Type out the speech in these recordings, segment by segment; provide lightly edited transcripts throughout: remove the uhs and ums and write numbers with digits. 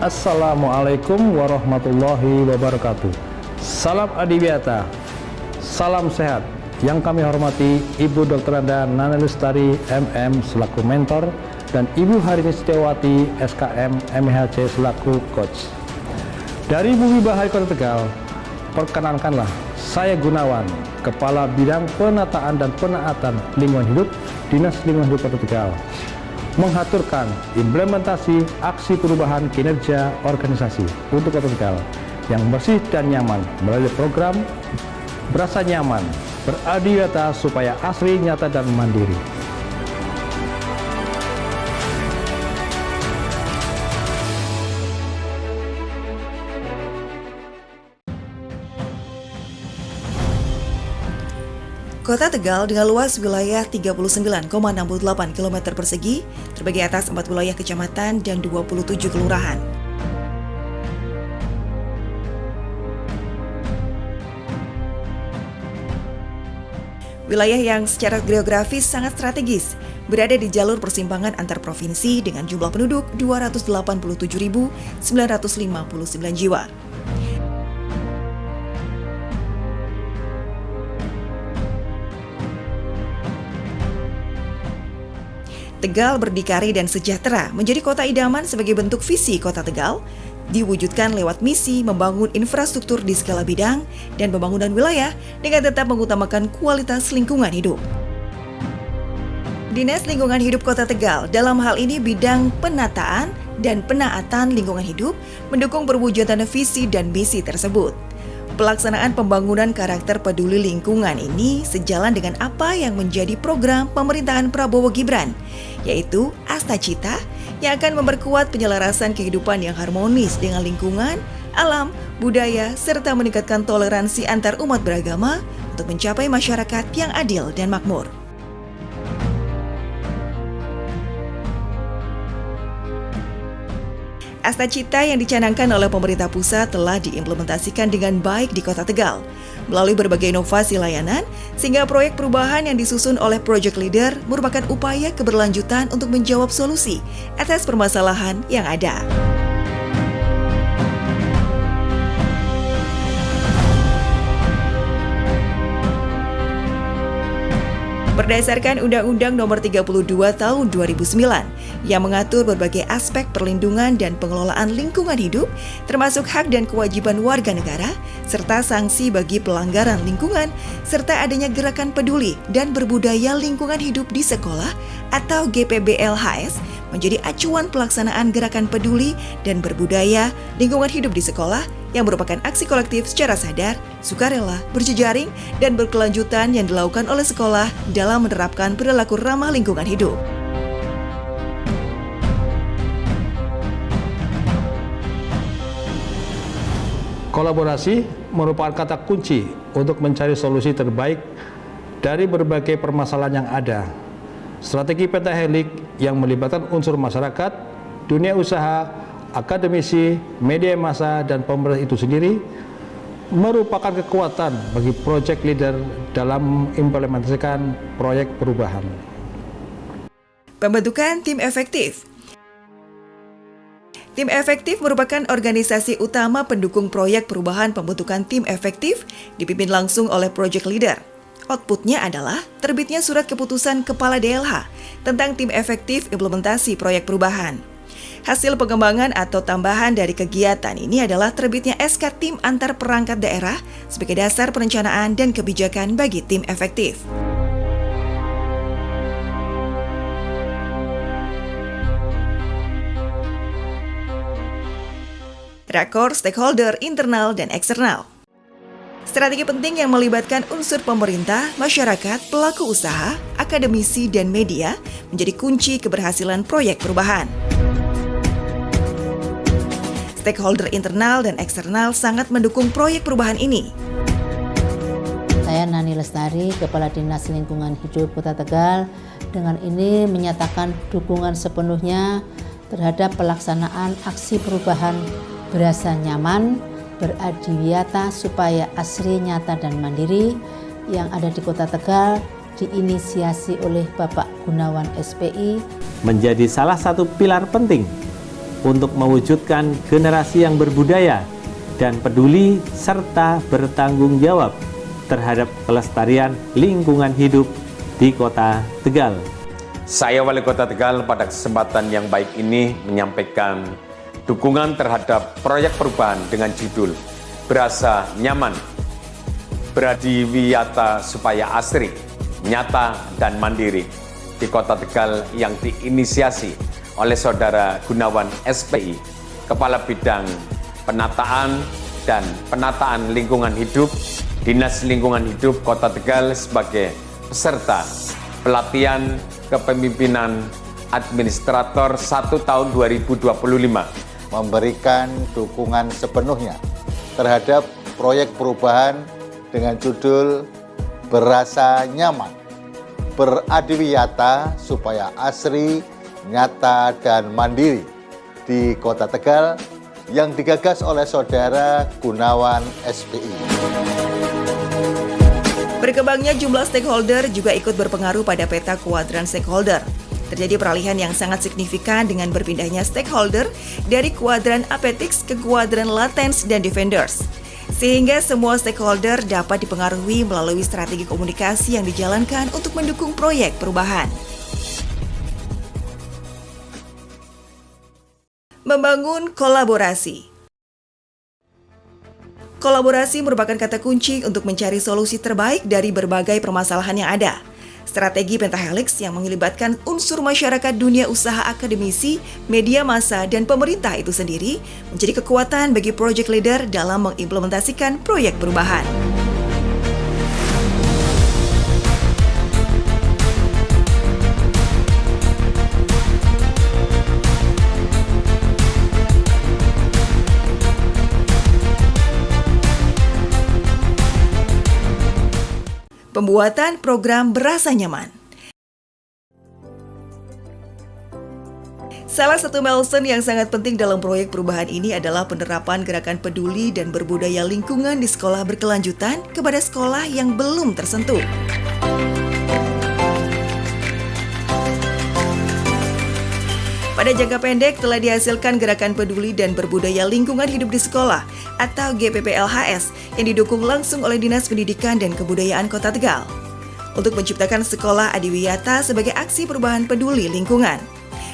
Assalamualaikum warahmatullahi wabarakatuh. Salam adiwiyata, salam sehat. Yang kami hormati Ibu Dr. Anda Nana Lestari MM selaku mentor dan Ibu Harini Setiawati SKM MHC selaku coach. Dari Bumi Bahari Kota Tegal, perkenalkanlah saya Gunawan, Kepala Bidang Penataan dan Penaatan Lingkungan Hidup Dinas Lingkungan Hidup Kota Tegal, mengaturkan implementasi aksi perubahan kinerja organisasi untuk Kota Tegal yang bersih dan nyaman melalui program Berasa Nyaman, Beradiwiyata supaya asri, nyata, dan mandiri. Kota Tegal dengan luas wilayah 39,68 km persegi terbagi atas 4 wilayah kecamatan dan 27 kelurahan. Wilayah yang secara geografis sangat strategis, berada di jalur persimpangan antar provinsi dengan jumlah penduduk 287.959 jiwa. Tegal berdikari dan sejahtera menjadi kota idaman sebagai bentuk visi Kota Tegal, diwujudkan lewat misi membangun infrastruktur di segala bidang dan pembangunan wilayah dengan tetap mengutamakan kualitas lingkungan hidup. Dinas Lingkungan Hidup Kota Tegal dalam hal ini bidang penataan dan penaatan lingkungan hidup mendukung perwujudan visi dan misi tersebut. Pelaksanaan pembangunan karakter peduli lingkungan ini sejalan dengan apa yang menjadi program pemerintahan Prabowo Gibran, yaitu Asta Cita yang akan memperkuat penyelarasan kehidupan yang harmonis dengan lingkungan, alam, budaya, serta meningkatkan toleransi antar umat beragama untuk mencapai masyarakat yang adil dan makmur. Asta Cita yang dicanangkan oleh pemerintah pusat telah diimplementasikan dengan baik di Kota Tegal melalui berbagai inovasi layanan, sehingga proyek perubahan yang disusun oleh Project Leader merupakan upaya keberlanjutan untuk menjawab solusi atas permasalahan yang ada. Berdasarkan Undang-Undang Nomor 32 Tahun 2009 yang mengatur berbagai aspek perlindungan dan pengelolaan lingkungan hidup, termasuk hak dan kewajiban warga negara, serta sanksi bagi pelanggaran lingkungan, serta adanya gerakan peduli dan berbudaya lingkungan hidup di sekolah atau GPBLHS menjadi acuan pelaksanaan gerakan peduli dan berbudaya lingkungan hidup di sekolah yang merupakan aksi kolektif secara sadar, sukarela, berjejaring, dan berkelanjutan yang dilakukan oleh sekolah dalam menerapkan perilaku ramah lingkungan hidup. Kolaborasi merupakan kata kunci untuk mencari solusi terbaik dari berbagai permasalahan yang ada. Strategi pentahelik yang melibatkan unsur masyarakat, dunia usaha, akademisi, media massa, dan pemerintah itu sendiri merupakan kekuatan bagi Project Leader dalam implementasikan proyek perubahan. Pembentukan tim efektif. Tim efektif merupakan organisasi utama pendukung proyek perubahan pembentukan tim efektif dipimpin langsung oleh Project Leader. Outputnya adalah terbitnya surat keputusan Kepala DLH tentang tim efektif implementasi proyek perubahan. Hasil pengembangan atau tambahan dari kegiatan ini adalah terbitnya SK tim antar perangkat daerah sebagai dasar perencanaan dan kebijakan bagi tim efektif. Rakor stakeholder internal dan eksternal. Strategi penting yang melibatkan unsur pemerintah, masyarakat, pelaku usaha, akademisi, dan media menjadi kunci keberhasilan proyek perubahan. Stakeholder internal dan eksternal sangat mendukung proyek perubahan ini. Saya Nani Lestari, Kepala Dinas Lingkungan Hidup Kota Tegal, dengan ini menyatakan dukungan sepenuhnya terhadap pelaksanaan aksi perubahan Berasa Nyaman, Beradiwiyata supaya asri, nyata, dan mandiri yang ada di Kota Tegal, diinisiasi oleh Bapak Gunawan SPI, menjadi salah satu pilar penting untuk mewujudkan generasi yang berbudaya dan peduli serta bertanggung jawab terhadap kelestarian lingkungan hidup di Kota Tegal. Saya Wali Kota Tegal pada kesempatan yang baik ini menyampaikan dukungan terhadap proyek perubahan dengan judul Berasa Nyaman, Beradiwiyata Supaya Asri, Nyata dan Mandiri di Kota Tegal yang diinisiasi oleh Saudara Gunawan SPI, Kepala Bidang Penataan dan Penataan Lingkungan Hidup, Dinas Lingkungan Hidup Kota Tegal sebagai peserta pelatihan kepemimpinan administrator 1 tahun 2025. Memberikan dukungan sepenuhnya terhadap proyek perubahan dengan judul Berasa Nyaman, Beradiwiyata Supaya Asri, Nyata dan Mandiri di Kota Tegal yang digagas oleh Saudara Gunawan SPI. Berkembangnya jumlah stakeholder juga ikut berpengaruh pada peta kuadran stakeholder. Terjadi peralihan yang sangat signifikan dengan berpindahnya stakeholder dari kuadran apetics ke kuadran latens dan defenders. Sehingga semua stakeholder dapat dipengaruhi melalui strategi komunikasi yang dijalankan untuk mendukung proyek perubahan. Membangun kolaborasi. Kolaborasi merupakan kata kunci untuk mencari solusi terbaik dari berbagai permasalahan yang ada. Strategi Pentahelix yang melibatkan unsur masyarakat, dunia usaha, akademisi, media massa, dan pemerintah itu sendiri menjadi kekuatan bagi project leader dalam mengimplementasikan proyek perubahan. Pembuatan program Berasa Nyaman. Salah satu milestone yang sangat penting dalam proyek perubahan ini adalah penerapan gerakan peduli dan berbudaya lingkungan di sekolah berkelanjutan kepada sekolah yang belum tersentuh. Pada jangka pendek telah dihasilkan Gerakan Peduli dan Berbudaya Lingkungan Hidup di Sekolah atau GPPLHS yang didukung langsung oleh Dinas Pendidikan dan Kebudayaan Kota Tegal untuk menciptakan sekolah adiwiyata sebagai aksi perubahan peduli lingkungan.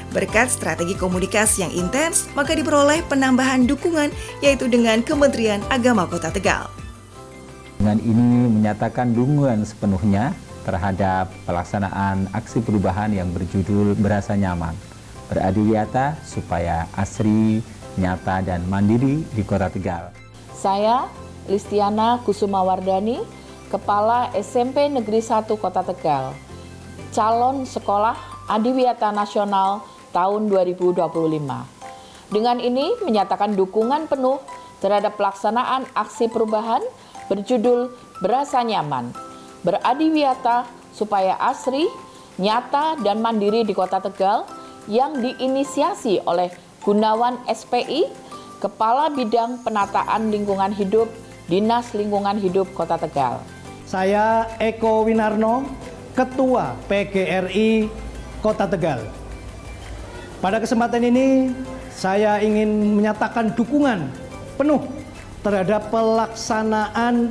Berkat strategi komunikasi yang intens, maka diperoleh penambahan dukungan yaitu dengan Kementerian Agama Kota Tegal. Dengan ini menyatakan dukungan sepenuhnya terhadap pelaksanaan aksi perubahan yang berjudul Berasa Nyaman, Beradiwiyata Supaya Asri, Nyata dan Mandiri di Kota Tegal. Saya, Listiana Kusumawardani, Kepala SMP Negeri 1 Kota Tegal, calon sekolah Adiwiyata Nasional tahun 2025. Dengan ini menyatakan dukungan penuh terhadap pelaksanaan aksi perubahan berjudul Berasa Nyaman, Beradiwiyata Supaya Asri, Nyata dan Mandiri di Kota Tegal yang diinisiasi oleh Gunawan SPI, Kepala Bidang Penataan Lingkungan Hidup, Dinas Lingkungan Hidup Kota Tegal. Saya Eko Winarno, Ketua PGRI Kota Tegal. Pada kesempatan ini, saya ingin menyatakan dukungan penuh terhadap pelaksanaan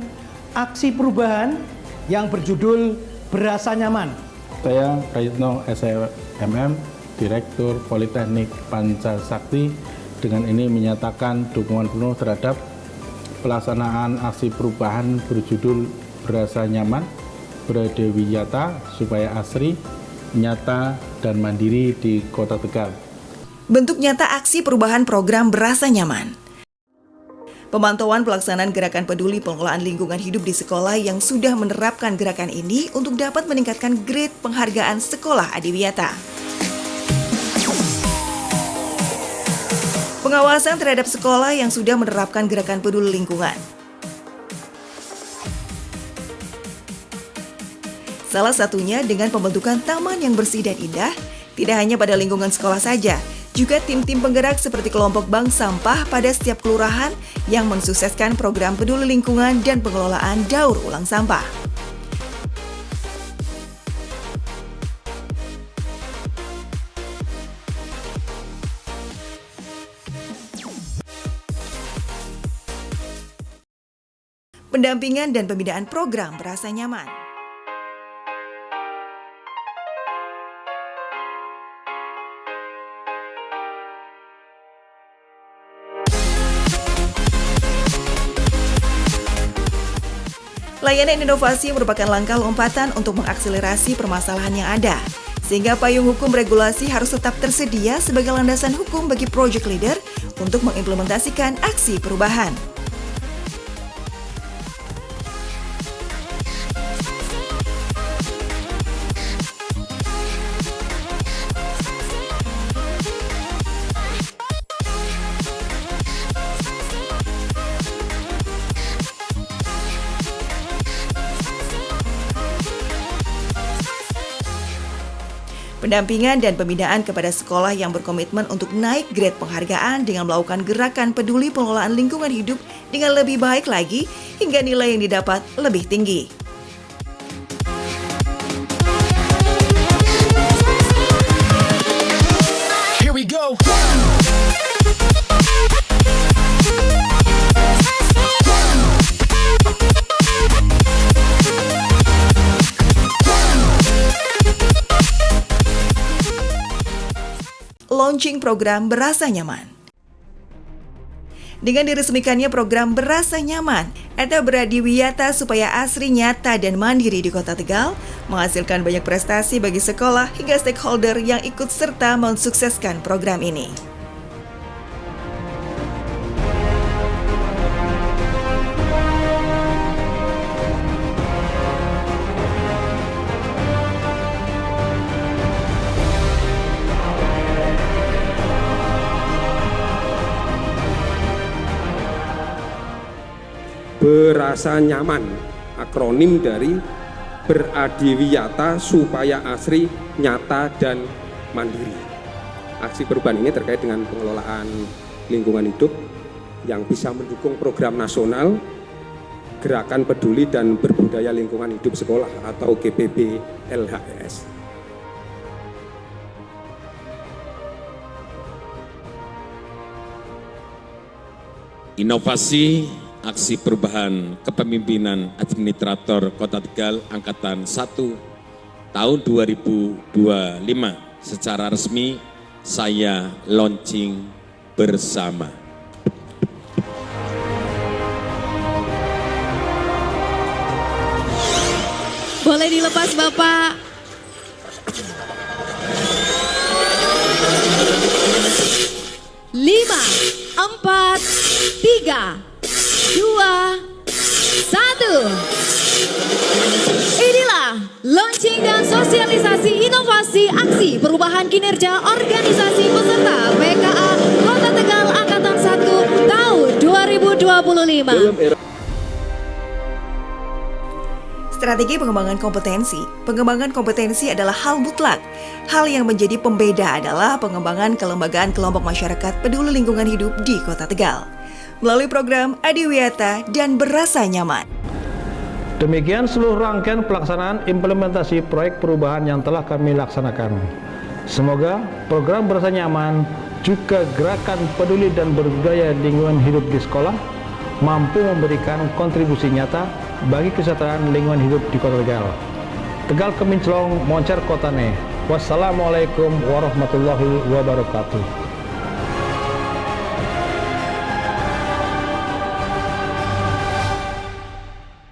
aksi perubahan yang berjudul Berasa Nyaman. Saya Prayitno SMM, Direktur Politeknik Pancasakti, dengan ini menyatakan dukungan penuh terhadap pelaksanaan aksi perubahan berjudul Berasa Nyaman, Beradiwiyata Supaya Asri, Nyata dan Mandiri di Kota Tegal. Bentuk nyata aksi perubahan program Berasa Nyaman. Pemantauan pelaksanaan gerakan peduli pengelolaan lingkungan hidup di sekolah yang sudah menerapkan gerakan ini untuk dapat meningkatkan grade penghargaan sekolah adiwiyata. Pengawasan terhadap sekolah yang sudah menerapkan gerakan peduli lingkungan. Salah satunya dengan pembentukan taman yang bersih dan indah, tidak hanya pada lingkungan sekolah saja, juga tim-tim penggerak seperti kelompok bank sampah pada setiap kelurahan yang mensukseskan program peduli lingkungan dan pengelolaan daur ulang sampah. pendampingan dan pembinaan program Berasa Nyaman. Layanan inovasi merupakan langkah lompatan untuk mengakselerasi permasalahan yang ada, sehingga payung hukum regulasi harus tetap tersedia sebagai landasan hukum bagi project leader untuk mengimplementasikan aksi perubahan. Pendampingan dan pembinaan kepada sekolah yang berkomitmen untuk naik grade penghargaan dengan melakukan gerakan peduli pengelolaan lingkungan hidup dengan lebih baik lagi hingga nilai yang didapat lebih tinggi. Here we go. Launching program Berasa Nyaman. Dengan diresmikannya program Berasa Nyaman atau beradiwiyata supaya asri, nyata, dan mandiri di Kota Tegal, menghasilkan banyak prestasi bagi sekolah hingga stakeholder yang ikut serta mensukseskan program ini. Berasa Nyaman, akronim dari beradiwiyata supaya asri, nyata, dan mandiri. Aksi perubahan ini terkait dengan pengelolaan lingkungan hidup yang bisa mendukung program nasional Gerakan Peduli dan Berbudaya Lingkungan Hidup Sekolah atau GPB LHS. Inovasi aksi perubahan kepemimpinan administrator Kota Tegal Angkatan 1 tahun 2025 secara resmi saya launching bersama. Boleh dilepas Bapak. Lima, 4, 3, 2, 1. Inilah launching dan sosialisasi inovasi aksi perubahan kinerja organisasi peserta PKA Kota Tegal Angkatan 1 tahun 2025. Strategi pengembangan kompetensi. Pengembangan kompetensi adalah hal mutlak. Hal yang menjadi pembeda adalah pengembangan kelembagaan kelompok masyarakat peduli lingkungan hidup di Kota Tegal melalui program Adiwiyata dan Berasa Nyaman. Demikian seluruh rangkaian pelaksanaan implementasi proyek perubahan yang telah kami laksanakan. Semoga program Berasa Nyaman juga gerakan peduli dan berbudaya lingkungan hidup di sekolah mampu memberikan kontribusi nyata bagi kesejahteraan lingkungan hidup di Kota Tegal. Tegal Keminclong, Moncer Kotane. Wassalamualaikum warahmatullahi wabarakatuh.